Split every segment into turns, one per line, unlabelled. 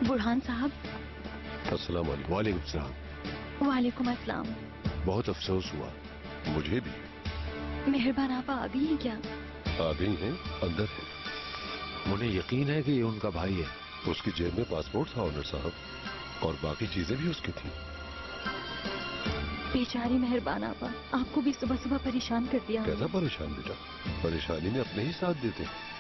बुरहान साहब।
अस्सलाम वालेकुम।
वालेकुम सलाम।
वालेकुम अस्सलाम।
बहुत अफसोस हुआ।
मुझे भी।
मेहरबान आप आ गई हैं क्या?
आ गई हैं, अंदर है।
मुझे यकीन है कि ये उनका भाई है।
उसकी जेब में पासपोर्ट था ऑनर साहब, और बाकी चीजें भी उसकी थी।
बेचारी मेहरबान आपा, आपको भी सुबह सुबह परेशान कर दिया।
कैसा परेशान बेटा? परेशानी में अपने ही साथ देते हैं।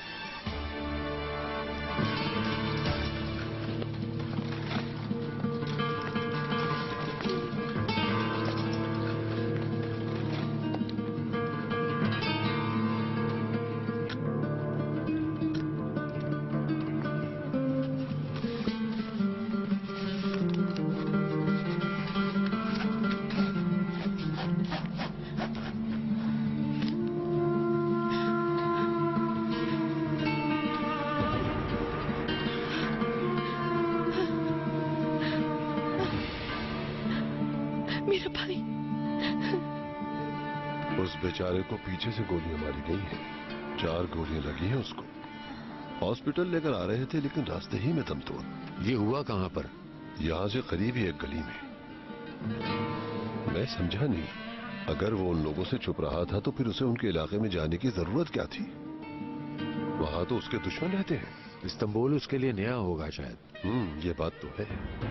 मेरा भाई।
उस बेचारे को पीछे से गोलियां मारी गई हैं। 4 गोलियां लगी हैं उसको। हॉस्पिटल लेकर आ रहे थे, लेकिन रास्ते ही में दम तोड़।
ये हुआ कहाँ पर?
यहां से करीब ही एक गली में। मैं समझा नहीं, अगर वो उन लोगों से छुप रहा था तो फिर उसे उनके इलाके में जाने की जरूरत क्या थी? वहां तो उसके दुश्मन रहते हैं।
इस्तांबुल उसके लिए नया होगा शायद।
ये बात तो है।